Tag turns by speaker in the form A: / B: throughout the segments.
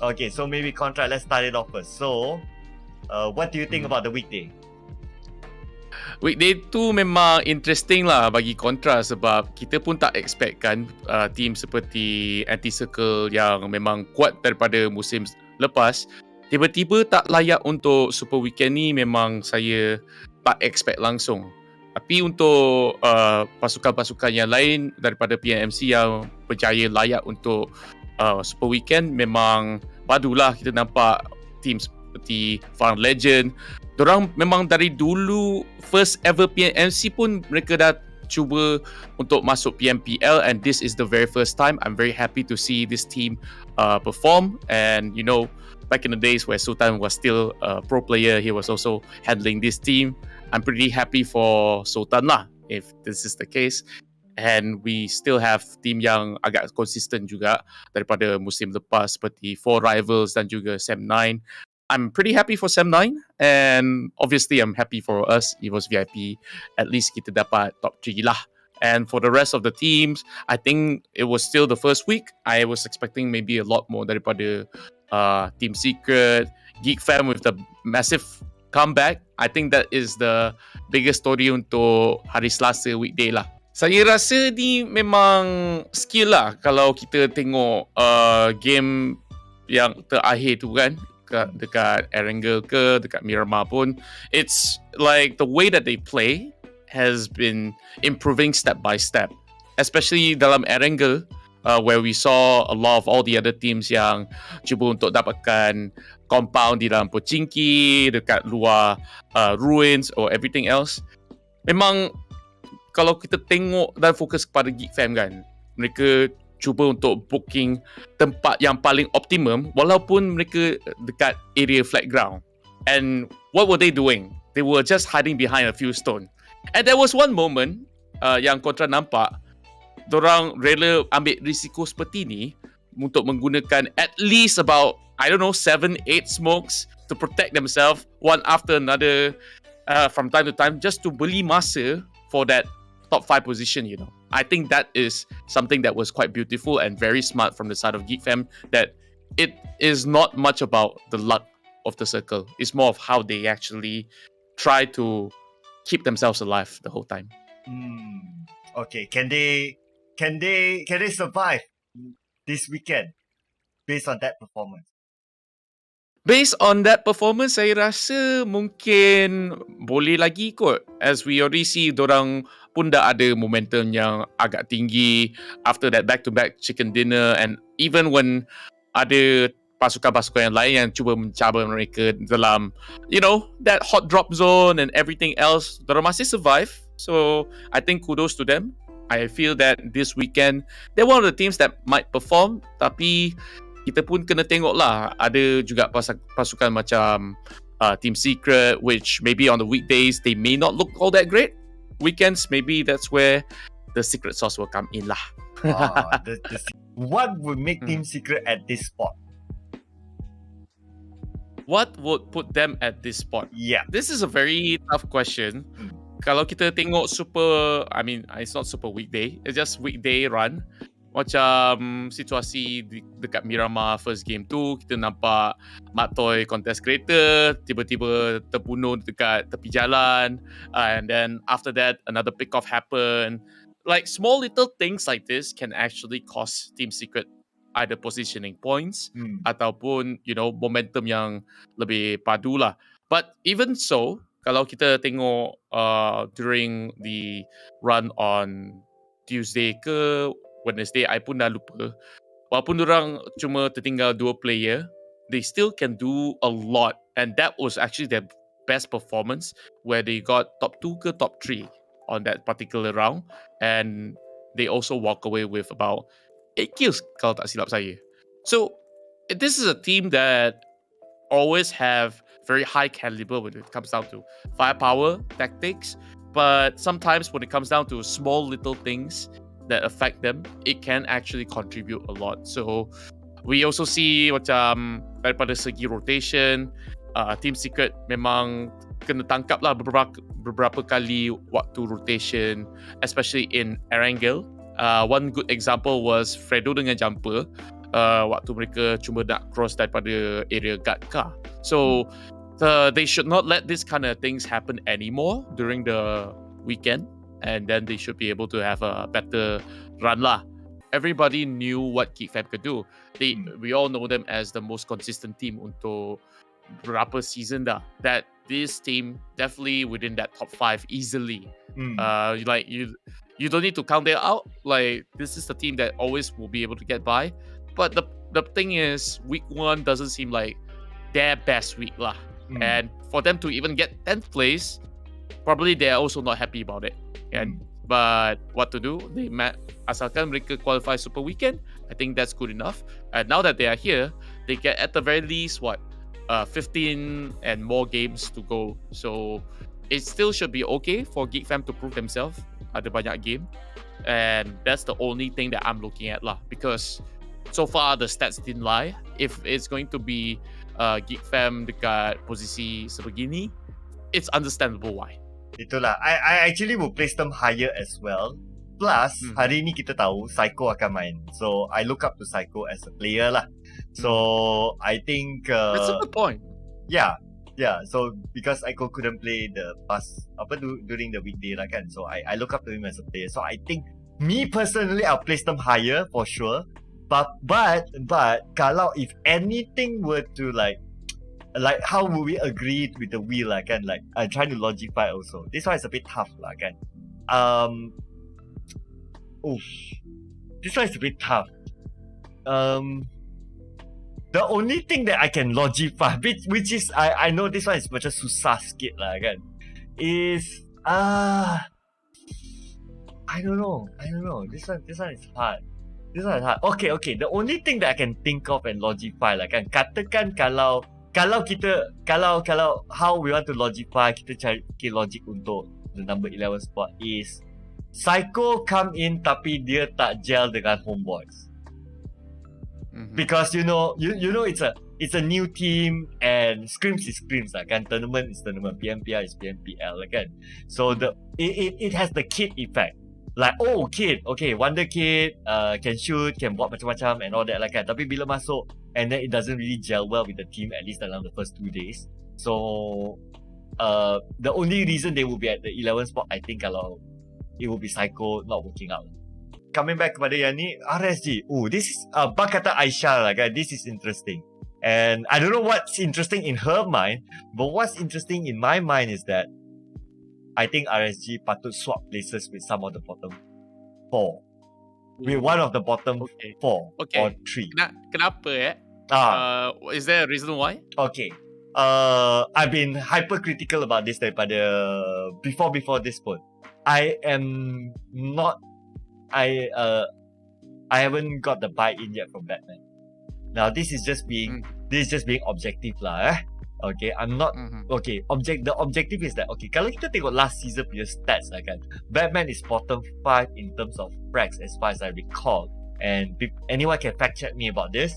A: Okay, so maybe Qontra, let's start it off first. So, what do you think about the weekday?
B: Weekday tu memang interesting lah bagi Qontra sebab kita pun tak expect kan team seperti Anti-Circle yang memang kuat daripada musim lepas tiba-tiba tak layak untuk Super Weekend ni. Memang saya tak expect langsung. Tapi untuk pasukan-pasukan yang lain daripada PMMC yang berjaya layak untuk Super Weekend, memang padulah kita nampak team seperti Foreign Legend. Diorang memang dari dulu first ever PMMC pun mereka dah cuba untuk masuk PMPL, and this is the very first time. I'm very happy to see this team perform. And you know, back in the days where Sultan was still a pro player, he was also handling this team. I'm pretty happy for Sultan lah if this is the case. And we still have team yang agak konsisten juga daripada musim lepas seperti Four Rivals dan juga SEM9. I'm pretty happy for SEM9, and obviously I'm happy for us. It was VIP. At least kita dapat top 3 lah. And for the rest of the teams, I think it was still the first week. I was expecting maybe a lot more daripada Team Secret, Geek Fam with the massive comeback. I think that is the biggest story untuk hari Selasa weekday lah. Saya rasa ni memang skill lah kalau kita tengok game yang terakhir tu kan, dekat Erangel ke dekat Miramar pun, it's like the way that they play has been improving step by step, especially dalam Erangel where we saw a lot of all the other teams yang cuba untuk dapatkan compound di dalam Pochinki, dekat luar ruins or everything else. Memang kalau kita tengok dan fokus kepada Geek Fam kan, mereka cuba untuk booking tempat yang paling optimum walaupun mereka dekat area flat ground. And what were they doing? They were just hiding behind a few stone. And there was one moment yang Qontra nampak dorang rela ambil risiko seperti ni untuk menggunakan at least about, I don't know, 7-8 smokes to protect themselves one after another from time to time, just to beli masa for that top 5 position, you know. I think that is something that was quite beautiful and very smart from the side of Geek Fam, that it is not much about the luck of the circle. It's more of how they actually try to keep themselves alive the whole time.
A: Okay, can they survive this weekend based on that performance?
B: Based on that performance, saya rasa mungkin boleh lagi kot. As we already see, dorang pun dah ada momentum yang agak tinggi after that back-to-back chicken dinner, and even when ada pasukan-pasukan yang lain yang cuba mencabar mereka dalam, you know, that hot drop zone and everything else, dorang masih survive. So I think kudos to them. I feel that this weekend they're one of the teams that might perform, tapi kita pun kena tengok lah. Ada juga pasukan macam Team Secret, which maybe on the weekdays they may not look all that great. Weekends, maybe that's where the secret sauce will come in lah.
A: What would make Team Secret at this spot?
B: What would put them at this spot?
A: Yeah,
B: this is a very tough question. Kalau kita tengok it's not super weekday, it's just weekday run. Macam situasi dekat Miramar first game tu, kita nampak Mak Toy contest creator tiba-tiba terbunuh dekat tepi jalan, and then after that another pick-off happened. Like small little things like this can actually cost Team Secret either positioning points ataupun, you know, momentum yang lebih padu lah. But even so, kalau kita tengok during the run on Tuesday ke Wednesday, I pun dah lupa. Walaupun diorang cuma tertinggal 2 player, they still can do a lot. And that was actually their best performance, where they got top 2 ke top 3 on that particular round. And they also walk away with about 8 kills, kalau tak silap saya. So, this is a team that always have very high caliber when it comes down to firepower, tactics. But sometimes when it comes down to small little things that affect them, it can actually contribute a lot. So we also see macam daripada segi rotation, Team Secret memang kena tangkap lah beberapa kali waktu rotation, especially in Erangel. One good example was Fredo dengan Jumper. waktu mereka cuma nak cross daripada area Adakah. So they should not let this kind of things happen anymore during the weekend, and then they should be able to have a better run lah. Everybody knew what Geek Fam could do. We all know them as the most consistent team untuk berapa season dah. That this team definitely within that top 5 easily. Like you don't need to count them out. Like this is the team that always will be able to get by. But the thing is, week 1 doesn't seem like their best week lah. And for them to even get 10th place, probably they're also not happy about it. But what to do? Asalkan mereka qualify Super Weekend, I think that's good enough. And now that they are here, they get at the very least 15 and more games to go. So it still should be okay for Geek Fam to prove themselves. Ada banyak game, and that's the only thing that I'm looking at lah. Because so far the stats didn't lie. If it's going to be Geek Fam dekat posisi sebegini, it's understandable why.
A: Itulah, I actually will place them higher as well. Plus, hari ni kita tahu Psycho akan main. So, I look up to Psycho as a player lah. So, I think...
B: that's a good point.
A: Yeah. So, because Psycho couldn't play the past... during the weekday lah kan. So, I look up to him as a player. So, I think, me personally, I'll place them higher for sure. But kalau if anything were to like how would we agree with the wheel lah kan? Like I'm trying to logify also. This one is a bit tough lah kan. This one is a bit tough. The only thing that I can logify, which is I know this one is macam susah sikit lah kan, is I don't know. This one is hard. Okay. The only thing that I can think of and logify lah kan, katakan kalau how we want to logify, kita cari logic untuk the number 11 spot is Psycho come in tapi dia tak gel dengan Homeboys. Because you know it's a new team, and scrims is scrims lah kan, tournament is tournament, PMPL is PMPL lah kan. So it has the kid effect. Like, kid, okay, wonder kid, can shoot, can buat macam-macam and all that lah kan. Tapi bila masuk, and then it doesn't really gel well with the team, at least dalam the first 2 days. So, the only reason they will be at the 11th spot, I think kalau it will be Psycho not working out. Coming back kepada yang ni, RSG. This is, bak kata Aisyah lah kan, this is interesting. And I don't know what's interesting in her mind, but what's interesting in my mind is that I think RSG patut swap places with some of the bottom 4. With one of the bottom 4 or 3.
B: Kenapa is there a reason why?
A: Okay. I've been hypercritical about this daripada before this point. I haven't got the buy-in yet from Batman. Now this is just being objective lah. Okay, I'm not okay. The objective is that kalau kita tengok last season punya stats lah kan, Batman is bottom 5 in terms of frags as far as I recall. And anyone can fact check me about this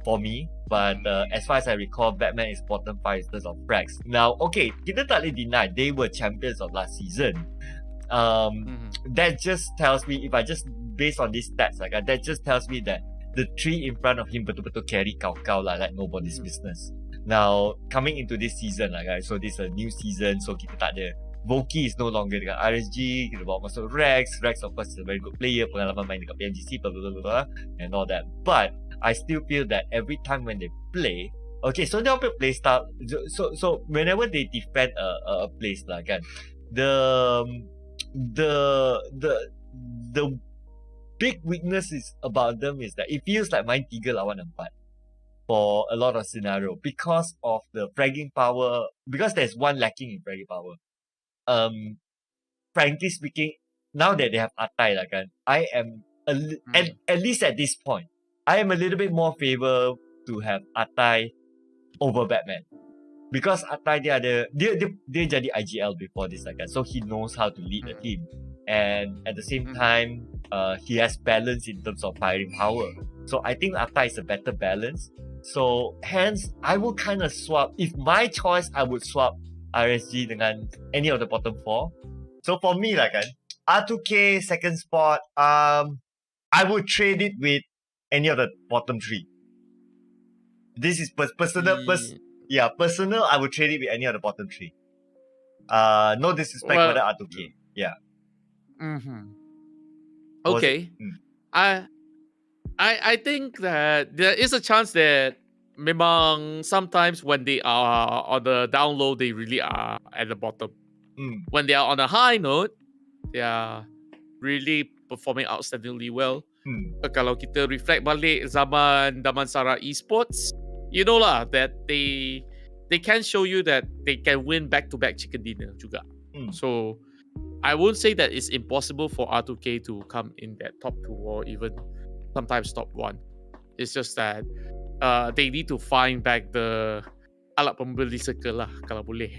A: for me, but as far as I recall, Batman is bottom 5 in terms of frags. Now, okay, kita tak boleh deny they were champions of last season. That just tells me, if I just based on these stats lah kan, that just tells me that the 3 in front of him betul-betul carry kau lah, like nobody's business. Now, coming into this season lah guys, so this is a new season, so kita tak ada Voki is no longer dengan RSG, kita bawa masuk Rex of course is a very good player, pengalaman main dekat PMGC, blah blah blah blah and all that. But I still feel that every time when they play, okay, so dia play style, so whenever they defend a place lah kan, the big weakness is about them is that it feels like main 3 lawan 4 for a lot of scenario because of the fragging power, because there's one lacking in fragging power. Frankly speaking, now that they have Atai lah kan, I am at least at this point, I am a little bit more favor to have Atai over Batman, because Atai dia jadi IGL before this lah kan, so he knows how to lead the team, and at the same time he has balance in terms of firing power. So I think Atai is a better balance. So hence I will kind of swap, if my choice I would swap RSG dengan any of the bottom 4. So for me lah kan, R2K second spot, I would trade it with any of the bottom three. This is personal. Personal. I would trade it with any of the bottom three. No disrespect whether R2K. Yeah.
B: Okay. I think that there is a chance that memang sometimes when they are on the down low, they really are at the bottom. When they are on a high note, they are really performing outstandingly well. Kalau kita reflect balik zaman Damansara Esports, you know lah that they can show you that they can win back-to-back chicken dinner juga. So I won't say that it's impossible for R2K to come in that top 2 or even sometimes top 1. It's just that they need to find back the alat pembeli circle lah kalau boleh.